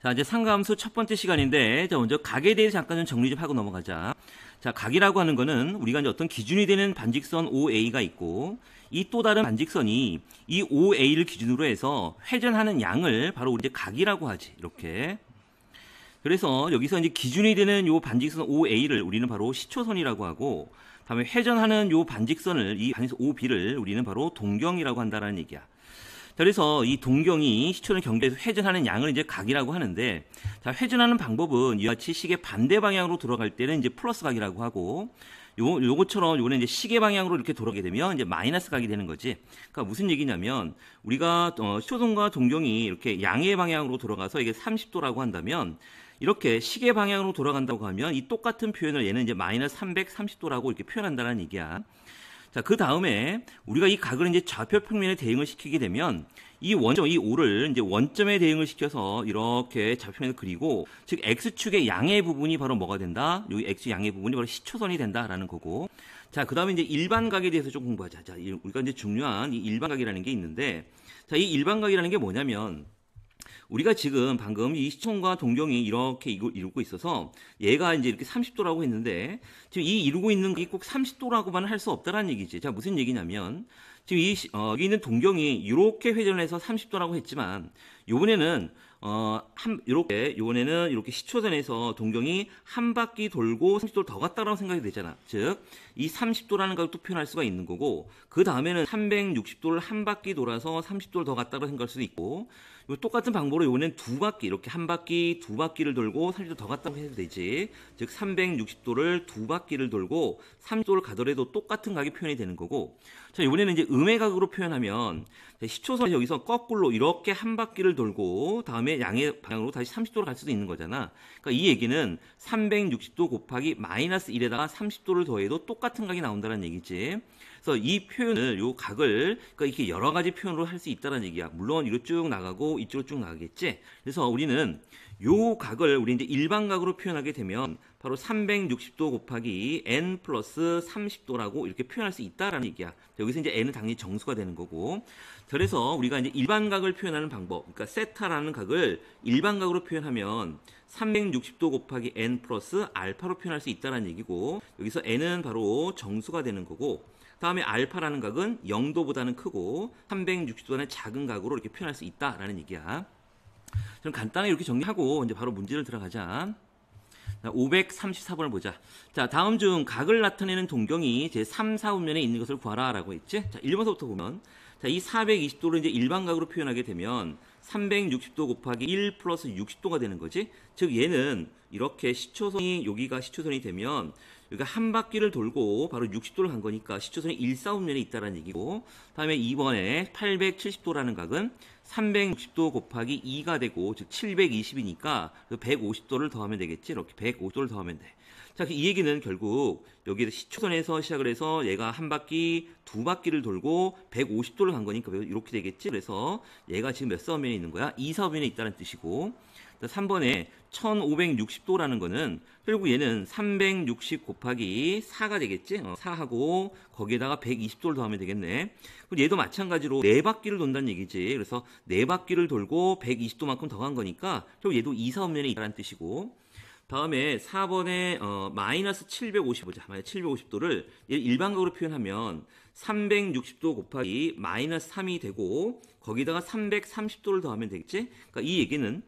자, 이제 상가함수 첫 번째 시간인데, 자, 먼저 각에 대해서 잠깐 좀 정리 좀 하고 넘어가자. 자, 각이라고 하는 거는 우리가 이제 어떤 기준이 되는 반직선 OA가 있고, 이 또 다른 반직선이 이 OA를 기준으로 해서 회전하는 양을 바로 우리 이제 각이라고 하지. 이렇게. 그래서 여기서 이제 기준이 되는 요 반직선 OA를 우리는 바로 시초선이라고 하고, 다음에 회전하는 요 반직선을, 이 반직선 OB를 우리는 바로 동경이라고 한다는 얘기야. 자, 그래서 이 동경이 시초선 경계에서 회전하는 양을 이제 각이라고 하는데, 자, 회전하는 방법은 이와 같이 시계 반대 방향으로 돌아갈 때는 이제 플러스 각이라고 하고, 요것처럼 요거는 이제 시계 방향으로 이렇게 돌아가게 되면 이제 마이너스 각이 되는 거지. 그러니까 무슨 얘기냐면 우리가 시초선과 동경이 이렇게 양의 방향으로 돌아가서 이게 30도라고 한다면, 이렇게 시계 방향으로 돌아간다고 하면 이 똑같은 표현을 얘는 이제 마이너스 330도라고 이렇게 표현한다는 얘기야. 자, 그 다음에 우리가 이 각을 이제 좌표 평면에 대응을 시키게 되면 이 원점, 이 O를 이제 원점에 대응을 시켜서 이렇게 좌표면을 그리고, 즉 X축의 양의 부분이 바로 뭐가 된다? 여기 X 양의 부분이 바로 시초선이 된다라는 거고. 자, 그 다음에 이제 일반각에 대해서 좀 공부하자. 자, 우리가 이제 중요한 이 일반각이라는 게 있는데, 자, 이 일반각이라는 게 뭐냐면, 우리가 지금 방금 이 시청과 동경이 이렇게 이루고 있어서 얘가 이제 이렇게 30도라고 했는데, 지금 이 이루고 있는 게 꼭 30도라고만 할 수 없다라는 얘기지. 자, 무슨 얘기냐면, 지금 여기 있는 동경이 이렇게 회전을 해서 30도라고 했지만, 요번에는 요번에는 이렇게 시초선에서 동경이 한 바퀴 돌고 30도를 더 갔다라고 생각이 되잖아. 즉, 이 30도라는 걸 또 표현할 수가 있는 거고, 그 다음에는 360도를 한 바퀴 돌아서 30도를 더 갔다고 생각할 수도 있고, 요 똑같은 방법으로 요번엔 두 바퀴, 이렇게 한 바퀴, 두 바퀴를 돌고 30도 더 갔다고 해도 되지. 즉, 360도를 두 바퀴를 돌고 30도를 가더라도 똑같은 각이 표현이 되는 거고, 자, 이번에는 이제 음의 각으로 표현하면, 시초선 여기서 거꾸로 이렇게 한 바퀴를 돌고 다음에 양의 방향으로 다시 30도로 갈 수도 있는 거잖아. 그러니까 이 얘기는 360도 곱하기 마이너스 1에다가 30도를 더해도 똑같은 각이 나온다는 얘기지. 그래서 이 표현을, 요 각을, 그러니까 이렇게 여러 가지 표현으로 할 수 있다는 얘기야. 물론 이로 쭉 나가고 이쪽으로 쭉 나가겠지. 그래서 우리는 요 각을 우리 이제 일반각으로 표현하게 되면 바로 360도 곱하기 n 플러스 30도라고 이렇게 표현할 수 있다라는 얘기야. 여기서 이제 n은 당연히 정수가 되는 거고. 그래서 우리가 이제 일반각을 표현하는 방법, 그러니까 세타라는 각을 일반각으로 표현하면 360도 곱하기 n 플러스 알파로 표현할 수 있다는 얘기고, 여기서 n은 바로 정수가 되는 거고, 다음에 알파라는 각은 0도보다는 크고 360도보다는 작은 각으로 이렇게 표현할 수 있다라는 얘기야. 그럼 간단하게 이렇게 정리하고 이제 바로 문제를 들어가자. 534번을 보자. 자, 다음 중 각을 나타내는 동경이 제 3, 4분면에 있는 것을 구하라 라고 했지. 자, 1번서부터 보면, 자, 이 420도를 이제 일반각으로 표현하게 되면 360도 곱하기 1 플러스 60도가 되는 거지. 즉, 얘는 이렇게 시초선이, 여기가 시초선이 되면 여기가 한 바퀴를 돌고 바로 60도를 간 거니까 시초선이 1, 4분면에 있다는 얘기고, 다음에 2번에 870도라는 각은 360도 곱하기 2가 되고, 즉 720이니까 150도를 더하면 되겠지. 이렇게 150도를 더하면 돼. 자, 이 얘기는 결국 여기 시초선에서 시작을 해서 얘가 한 바퀴, 두 바퀴를 돌고 150도를 간 거니까 이렇게 되겠지. 그래서 얘가 지금 몇 사분면에 있는 거야? 2, 4분면에 있다는 뜻이고, 3번에 1560도라는 거는 결국 얘는 360 곱하기 4가 되겠지. 4하고 거기에다가 120도를 더하면 되겠네. 그리고 얘도 마찬가지로 4바퀴를 돈다는 얘기지. 그래서 4바퀴를 돌고 120도만큼 더 간 거니까 결국 얘도 2, 4분면에 있다는 뜻이고, 다음에 4번에 마이너스 750보자. 마이너스 750도를 일반각으로 표현하면 360도 곱하기 마이너스 3이 되고 거기다가 330도를 더하면 되겠지. 그러니까 이 얘기는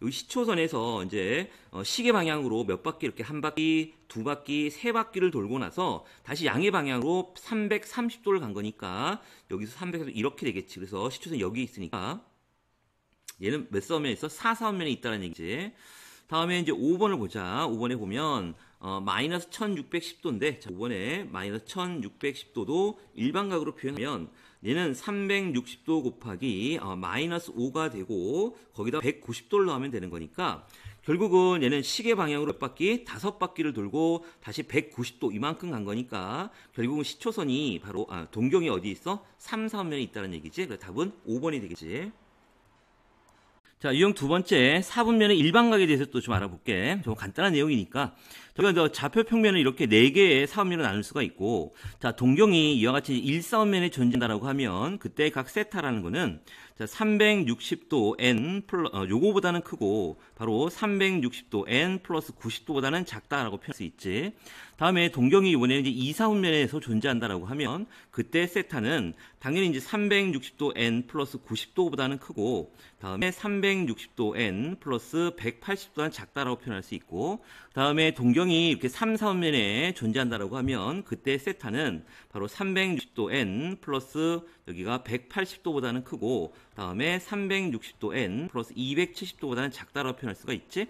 여기 시초선에서 이제 시계 방향으로 몇 바퀴, 이렇게 한 바퀴, 두 바퀴, 세 바퀴를 돌고 나서 다시 양의 방향으로 330도를 간 거니까 여기서 330도 이렇게 되겠지. 그래서 시초선 여기 있으니까 얘는 몇 사분면에 있어? 4, 4분면에 있다는 얘기지. 다음에 이제 5번을 보자. 5번에 보면 마이너스 1610도인데, 자, 5번에 마이너스 1610도도 일반각으로 표현하면 얘는 360도 곱하기 마이너스 5가 되고 거기다 190도를 넣으면 되는 거니까 결국은 얘는 시계 방향으로 몇 바퀴? 5바퀴를 돌고 다시 190도 이만큼 간 거니까 결국은 시초선이 바로 동경이 어디 있어? 3, 4분면에 있다는 얘기지. 그래서 답은 5번이 되겠지. 자, 유형 두 번째, 4분면의 일반각에 대해서 또 좀 알아볼게. 좀 간단한 내용이니까. 자, 그러니까 좌표 평면을 이렇게 4개의 사음면으로 나눌 수가 있고, 자, 동경이 이와 같이 1사음면에 존재한다라고 하면 그때 각 세타라는 거는 자, 360도 n 요거보다는 크고 바로 360도 n 플러스 90도보다는 작다라고 표현할 수 있지. 다음에 동경이 이번에는 이제 2사음면에서 존재한다라고 하면 그때 세타는 당연히 이제 360도 n 플러스 90도보다는 크고, 다음에 360도 n 플러스 180도보다는 작다라고 표현할 수 있고, 다음에 동경이 이렇게 3, 4음면에 존재한다라고 하면 그때 세타는 바로 360도 n 플러스 여기가 180도보다는 크고, 다음에 360도 n 플러스 270도보다는 작다라고 표현할 수가 있지.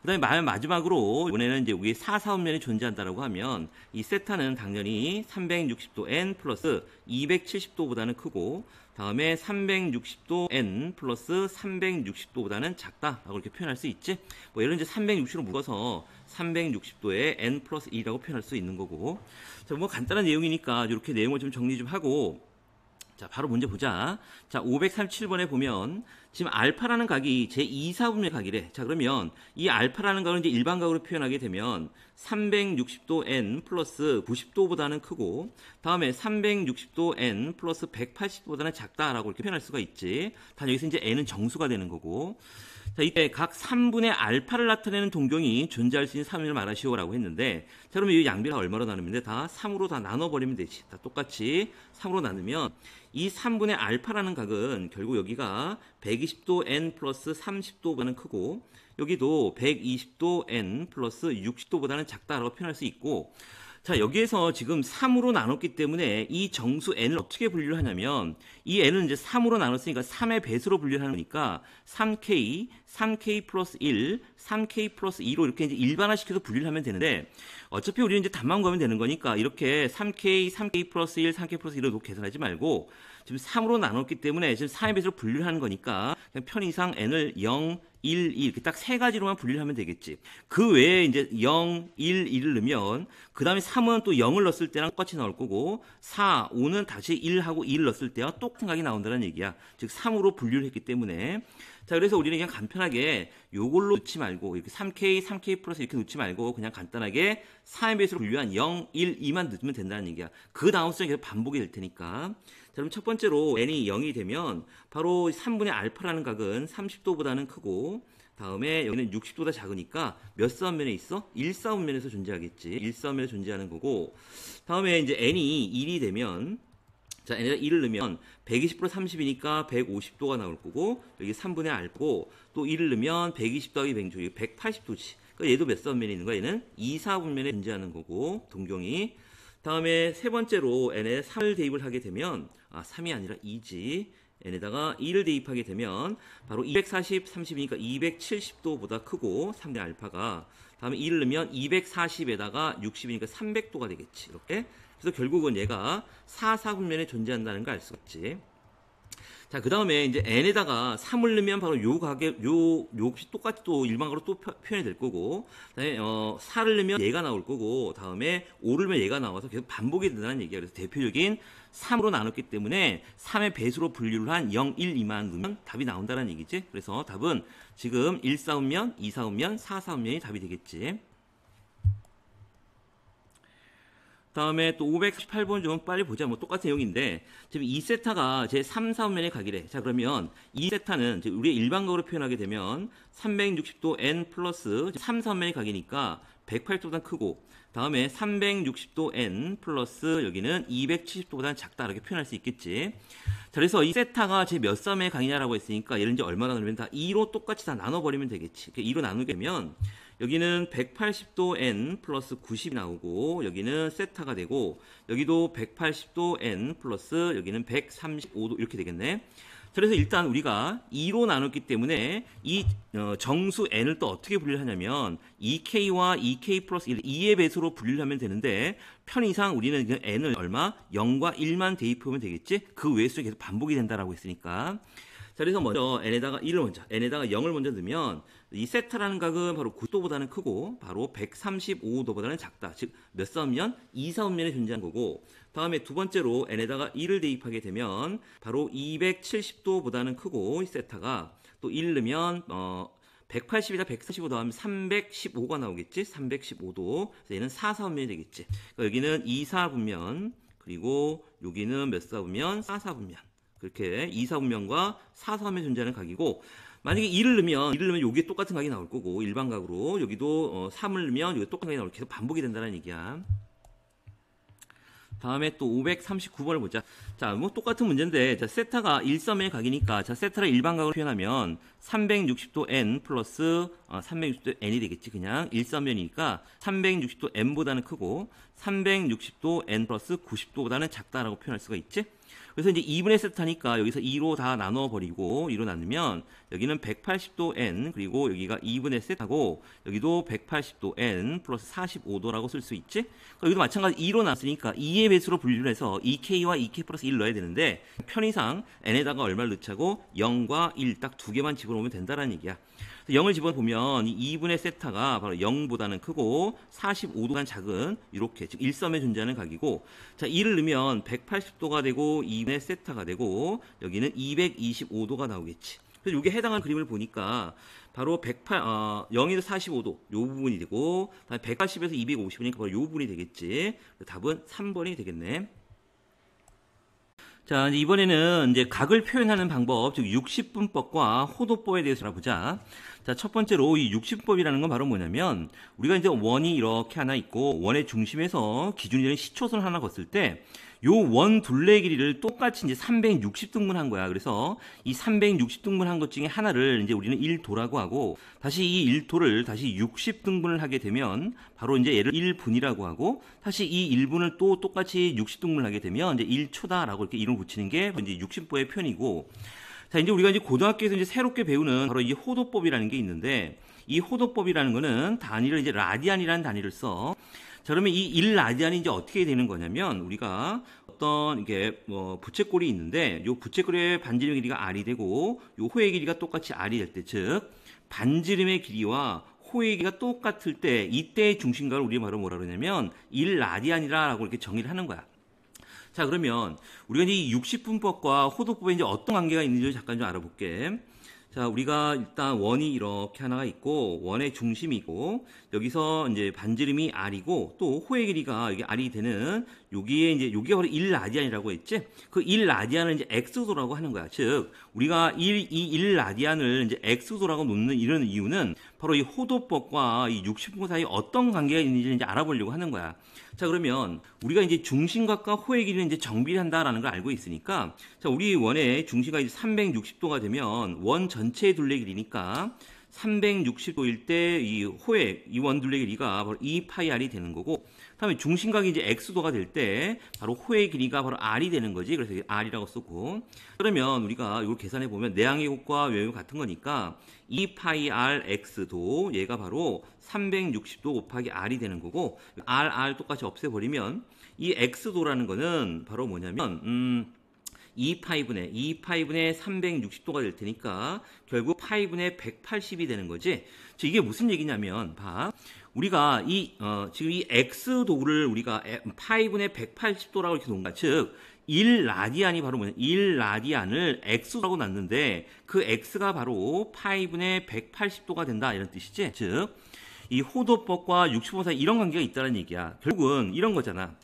그 다음에 마지막으로 이번에는 이제 우리 4, 4음면이 존재한다라고 하면 이 세타는 당연히 360도 n 플러스 270도보다는 크고, 다음에 360도 n 플러스 360도보다는 작다라고 이렇게 표현할 수 있지. 뭐 예를 들어 이제 360으로 묶어서 360도에 n 플러스 2라고 표현할 수 있는 거고. 자, 뭐 간단한 내용이니까 이렇게 내용을 좀 정리 좀 하고, 자, 바로 문제 보자. 자, 537번에 보면 지금 알파라는 각이 제2사분의 각이래. 자, 그러면 이 알파라는 각을 이제 일반각으로 표현하게 되면 360도 n 플러스 90도보다는 크고, 다음에 360도 n 플러스 180도보다는 작다라고 이렇게 표현할 수가 있지. 단 여기서 이제 n은 정수가 되는 거고. 자, 이때 각 3분의 알파를 나타내는 동경이 존재할 수 있는 3을 말하시오라고 했는데, 자, 그러면 이 양비가 얼마로 나누면 다 3으로 다 나눠버리면 되지. 다 똑같이 3으로 나누면 이 3분의 알파라는 각은 결국 여기가 120도 n 플러스 30도보다는 크고, 여기도 120도 n 플러스 60도보다는 작다라고 표현할 수 있고, 자, 여기에서 지금 3으로 나눴기 때문에 이 정수 n을 어떻게 분류를 하냐면, 이 n은 이제 3으로 나눴으니까 3의 배수로 분류를 하니까 3k, 3k 플러스 1, 3k 플러스 2로 이렇게 이제 일반화시켜서 분류를 하면 되는데, 어차피 우리는 이제 답만 구하면 되는 거니까 이렇게 3k, 3k 플러스 1, 3k 플러스 1로 계산하지 말고 지금 3으로 나눴기 때문에 지금 3의 배수로 분류를 하는 거니까 그냥 편의상 n을 0, 1, 2 이렇게 딱 세 가지로만 분류를 하면 되겠지. 그 외에 이제 0, 1, 2를 넣으면 그 다음에 3은 또 0을 넣었을 때랑 똑같이 나올 거고, 4, 5는 다시 1하고 2를 넣었을 때와 똑같은 각이 나온다는 얘기야. 즉 3으로 분류를 했기 때문에. 자, 그래서 우리는 그냥 간편하게 요걸로 넣지 말고 이렇게 3K, 3K 플러스 이렇게 넣지 말고 그냥 간단하게 4의 배수로 분류한 0, 1, 2만 넣으면 된다는 얘기야. 그 다음 수는 계속 반복이 될 테니까. 자, 그럼 첫 번째로 n이 0이 되면 바로 3분의 알파라는 각은 30도보다는 크고, 다음에 여기는 60도보다 작으니까 몇 사음면에 있어? 1사음면에서 존재하겠지. 1사음면에 존재하는 거고, 다음에 이제 n이 1이 되면, 자, n에다 1을 넣으면 120% 30이니까 150도가 나올 거고, 여기 3분의 알고, 또 1을 넣으면 120 더하기 100조, 180도지. 그러니까 얘도 몇 사음면에 있는 거야? 얘는 2사분면에 존재하는 거고, 동경이. 다음에 세 번째로 n에 3을 대입을 하게 되면, 3이 아니라 2지. n에다가 2를 대입하게 되면 바로 240, 30이니까 270도보다 크고 3대 알파가, 다음에 2를 넣으면 240에다가 60이니까 300도가 되겠지. 이렇게. 그래서 결국은 얘가 4, 4분면에 존재한다는 걸 알 수가 있지. 자, 그 다음에 이제 n에다가 3을 넣으면 바로 요것이 똑같이 또 일반적으로 또 표현이 될 거고, 그다음에 4를 넣으면 얘가 나올 거고, 다음에 5를 넣으면 얘가 나와서 계속 반복이 된다는 얘기야. 그래서 대표적인 3으로 나눴기 때문에 3의 배수로 분류를 한 0, 1, 2만 넣으면 답이 나온다는 얘기지. 그래서 답은 지금 1사음면, 2사음면, 4사음면이 답이 되겠지. 다음에 또 518번 좀 빨리 보자. 뭐 똑같은 내용인데, 지금 2세타가 제 3, 4분면의 각이래. 자, 그러면 2세타는 우리 일반각으로 표현하게 되면 360도 n 플러스 3, 4분면의 각이니까 180도보다 크고, 다음에 360도 n 플러스 여기는 270도보다 작다, 이렇게 표현할 수 있겠지. 자, 그래서 이 세타가 제 몇 사분면의 각이냐라고 했으니까 얘를 이제 얼마나 나누면 다 2로 똑같이 다 나눠버리면 되겠지. 2로 나누게 되면 여기는 180도 n 플러스 90이 나오고, 여기는 세타가 되고, 여기도 180도 n 플러스 여기는 135도 이렇게 되겠네. 그래서 일단 우리가 2로 나눴기 때문에 이 정수 n을 또 어떻게 분류를 하냐면 2k와 2k 플러스 1, 2의 배수로 분류를 하면 되는데, 편의상 우리는 n을 얼마? 0과 1만 대입하면 되겠지? 그 외의 수가 계속 반복이 된다라고 했으니까. 자, 그래서 먼저 n에다가 1을 먼저, n에다가 0을 먼저 넣으면 이 세타라는 각은 바로 90도보다는 크고 바로 135도보다는 작다. 즉 몇 사음면? 2사음면에 존재하는 거고, 다음에 두 번째로 n에다가 1을 대입하게 되면 바로 270도보다는 크고, 이 세타가 또 1을 넣으면 180에다 145 더하면 315가 나오겠지? 315도. 그래서 얘는 4사분면이 되겠지. 그러니까 여기는 2사분면, 그리고 여기는 몇 사분면? 4사분면. 그렇게 2사분면과 4사분면 존재하는 각이고, 만약에 2를 넣으면 여기에 똑같은 각이 나올 거고, 일반각으로. 여기도 3을 넣으면 여기 똑같은 각이 나올 거고, 계속 반복이 된다는 얘기야. 다음에 또 539번을 보자. 자, 뭐 똑같은 문제인데, 자, 세타가 일사면의 각이니까, 자, 세타를 일반각으로 표현하면 360도 n 플러스 360도 n이 되겠지. 그냥 일사면이니까 360도 n보다는 크고 360도 n 플러스 90도보다는 작다라고 표현할 수가 있지. 그래서 이제 2분의 세타니까 여기서 2로 다 나눠버리고 2로 나누면 여기는 180도 n, 그리고 여기가 2분의 세타고 여기도 180도 n 플러스 45도라고 쓸 수 있지. 그러니까 여기도 마찬가지 2로 나눴으니까 2의 배수로 분류를 해서 2k와 2k 플러스 1 넣어야 되는데, 편의상 n에다가 얼마를 넣자고 0과 1 딱 두 개만 집어넣으면 된다는 얘기야. 0을 집어보면 이 2분의 세타가 바로 0보다는 크고 45도간 작은 이렇게 즉 일섬에 존재하는 각이고, 자 2를 넣으면 180도가 되고 2분의 세타가 되고 여기는 225도가 나오겠지. 그래서 이게 해당하는 그림을 보니까 바로 0에서 45도 요 부분이 되고, 180에서 250이니까 바로 요 부분이 되겠지. 답은 3번이 되겠네. 자, 이번에는 이제 각을 표현하는 방법, 즉 60분법과 호도법에 대해서 알아보자. 자, 첫 번째로 이 60분법이라는 건 바로 뭐냐면, 우리가 이제 원이 이렇게 하나 있고 원의 중심에서 기준이 되는 시초선 하나 걷을 때 요 원 둘레 길이를 똑같이 이제 360등분 한 거야. 그래서 이 360등분 한 것 중에 하나를 이제 우리는 1도라고 하고, 다시 이 1도를 다시 60등분을 하게 되면 바로 이제 얘를 1분이라고 하고, 다시 이 1분을 또 똑같이 60등분을 하게 되면 이제 1초다라고 이렇게 이름을 붙이는 게 이제 60분법의 표현이고, 자, 이제 우리가 이제 고등학교에서 이제 새롭게 배우는 바로 이 호도법이라는 게 있는데, 이 호도법이라는 거는 단위를 이제 라디안이라는 단위를 써. 자, 그러면 이 1라디안이 이제 어떻게 되는 거냐면, 우리가 어떤 이게 뭐 부채꼴이 있는데, 요 부채꼴의 반지름의 길이가 r이 되고 요 호의 길이가 똑같이 r이 될 때, 즉 반지름의 길이와 호의 길이가 똑같을 때 이때의 중심각을 우리가 바로 뭐라 그러냐면 1라디안이라고 이렇게 정의를 하는 거야. 자, 그러면 우리가 이 60분법과 호도법에 이제 어떤 관계가 있는지 잠깐 좀 알아볼게. 자, 우리가 일단 원이 이렇게 하나가 있고 원의 중심이고 여기서 이제 반지름이 r이고 또 호의 길이가 이게 r이 되는 여기에 이제 여기가 바로 1라디안이라고 했지. 그 1라디안을 이제 x도라고 하는 거야. 즉 우리가 이 1라디안을 이제 x도라고 놓는 이런 이유는 바로 이 호도법과 이 60분법 사이에 어떤 관계가 있는지 이제 알아보려고 하는 거야. 자, 그러면 우리가 이제 중심각과 호의 길이는 이제 정비한다라는 걸 알고 있으니까, 자, 우리 원의 중심각이 이제 360도가 되면 원 전체의 둘레 길이니까 360도일 때 이 호의 이 원 둘레 길이가 바로 2파이r이 되는 거고, 그다음에 중심각이 이제 x도가 될 때 바로 호의 길이가 바로 r이 되는 거지. 그래서 r이라고 썼고, 그러면 우리가 이걸 계산해 보면 내항의 곱과 외항의 곱 같은 거니까 2파이r x도 얘가 바로 360도 곱하기 r이 되는 거고, r 똑같이 없애버리면 이 x도라는 거는 바로 뭐냐면 2파이분의 360도가 될 테니까 결국 파이분의 180이 되는 거지. 즉 이게 무슨 얘기냐면, 봐. 우리가 지금 이 x도를 우리가 파이분의 180도라고 이렇게 놓은 거야. 즉 1라디안이 바로 뭐냐, 1라디안을 x라고 놨는데 그 x가 바로 파이분의 180도가 된다 이런 뜻이지. 즉 이 호도법과 60분 사이 이런 관계가 있다는 얘기야. 결국은 이런 거잖아.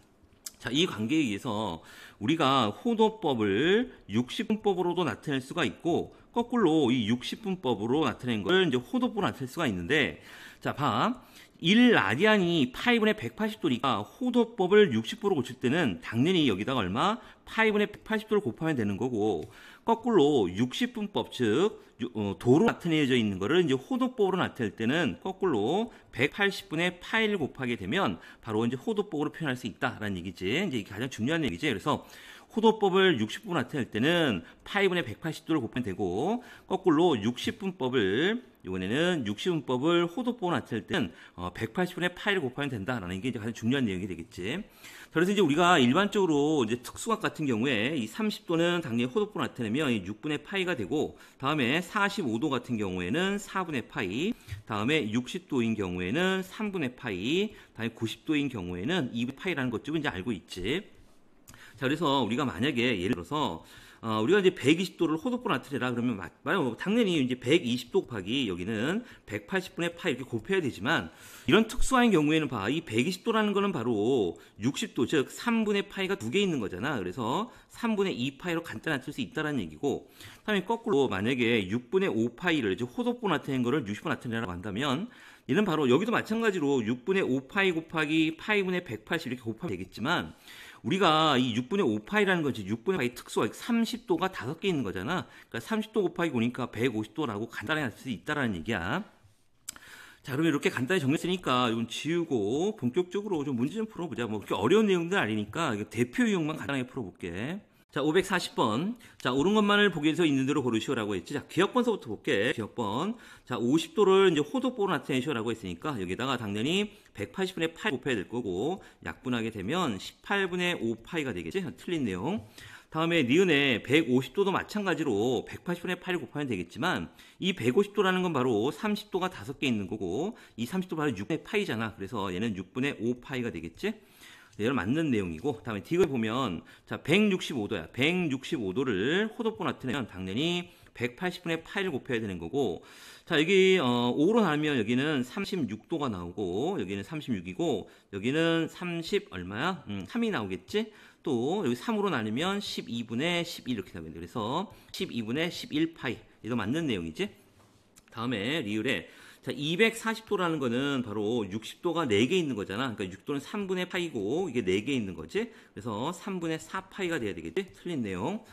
자, 이 관계에 의해서 우리가 호도법을 60분법으로도 나타낼 수가 있고, 거꾸로 이 60분법으로 나타낸 걸 이제 호도법으로 나타낼 수가 있는데, 자, 봐. 1라디안이 파이분의 180도니까 호도법을 60도로 고칠 때는 당연히 여기다가 얼마? 파이분의 180도를 곱하면 되는 거고, 거꾸로 60분법, 즉 도로 나타내져 있는 거를 이제 호도법으로 나타낼 때는 거꾸로 180분의 파이를 곱하게 되면 바로 이제 호도법으로 표현할 수 있다라는 얘기지. 이제 이게 가장 중요한 얘기지. 그래서 호도법을 60분 나타낼 때는 파이분의 180도를 곱하면 되고, 거꾸로 60분법을 이번에는 60분법을 호도법으로 나타낼 때는 180분의 파이를 곱하면 된다라는 게 이제 가장 중요한 내용이 되겠지. 그래서 이제 우리가 일반적으로 이제 특수각 같은 경우에 이 30도는 당연히 호도법으로 나타내면 이 6분의 파이가 되고, 다음에 45도 같은 경우에는 4분의 파이, 다음에 60도인 경우에는 3분의 파이, 다음에 90도인 경우에는 2분의 파이라는 것 좀 이제 알고 있지. 자, 그래서 우리가 만약에 예를 들어서 우리가 이제 120도를 호도포 나트리라 그러면 당연히 이제 120도 곱하기 여기는 180분의 파이 이렇게 곱해야 되지만 이런 특수한 경우에는 이 120도라는 거는 바로 60도 즉 3분의 파이가 2개 있는 거잖아. 그래서 3분의 2파이로 간단히 쓸 수 있다는 얘기고, 다음에 거꾸로 만약에 6분의 5파이를 즉 호도포 나트리인 거를 60분 나트리라고 한다면 얘는 바로 여기도 마찬가지로 6분의 5파이 곱하기 파이분의 180 이렇게 곱하면 되겠지만, 우리가 이 6분의 5파이라는 건 6분의 파이 특수가 30도가 5개 있는 거잖아. 그러니까 30도 곱하기 보니까 150도라고 간단히 할 수 있다라는 얘기야. 자, 그러면 이렇게 간단히 정리했으니까 이건 지우고 본격적으로 좀 문제 좀 풀어보자. 뭐 그렇게 어려운 내용들 아니니까 대표 유형만 간단하게 풀어볼게. 자, 540번. 자, 옳은 것만을 보기 위해서 있는 대로 고르시오라고 했지. 자, 기억번서부터 볼게. 기억번. 자, 50도를 이제 호도포로 나타내시오라고 했으니까 여기다가 당연히 180분의 8 곱해야 될 거고, 약분하게 되면 18분의 5파이가 되겠지. 틀린 내용. 다음에 니은에 150도도 마찬가지로 180분의 8을 곱하면 되겠지만, 이 150도라는 건 바로 30도가 5개 있는 거고, 이 30도 바로 6분의 파이잖아. 그래서 얘는 6분의 5파이가 되겠지. 얘를 맞는 내용이고, 다음에 딕을 보면, 자, 165도야. 165도를 호도포 나타내면 당연히 180분의 8을 곱해야 되는 거고, 자, 여기 5로 나누면 여기는 36도가 나오고, 여기는 36이고, 여기는 30 얼마야? 3이 나오겠지? 또 여기 3으로 나누면 12분의 11 이렇게 나오겠네. 그래서 12분의 11파이. 이거 맞는 내용이지? 다음에 리을에, 자, 240도라는 거는 바로 60도가 4개 있는 거잖아. 그러니까 6도는 3분의 파이고 이게 4개 있는 거지. 그래서 3분의 4파이가 돼야 되겠지? 틀린 내용.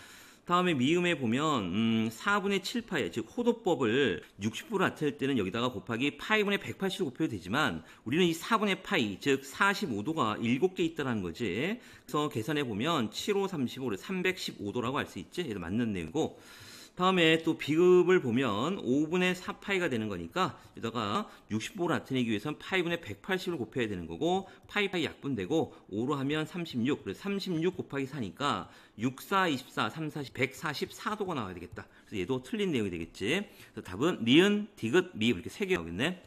다음에 미음에 보면 4분의 7파이, 즉 호도법을 60도로 나타낼 때는 여기다가 곱하기 파이분의 180을 곱해도 되지만, 우리는 이 4분의 파이, 즉 45도가 7개 있다는 거지. 그래서 계산해 보면 7, 5, 35, 315도라고 할 수 있지. 얘도 맞는 내용이고, 다음에 또 비급을 보면 5분의 4파이가 되는 거니까 여기다가 60도로 나타내기 위해서는 파이분의 180을 곱해야 되는 거고, 파이 약분되고 5로 하면 36, 그래서 36 곱하기 4니까 6, 4, 24, 3, 40, 144도가 나와야 되겠다. 그래서 얘도 틀린 내용이 되겠지. 그래서 답은 니은, 디귿, 미 이렇게 3개 나오겠네.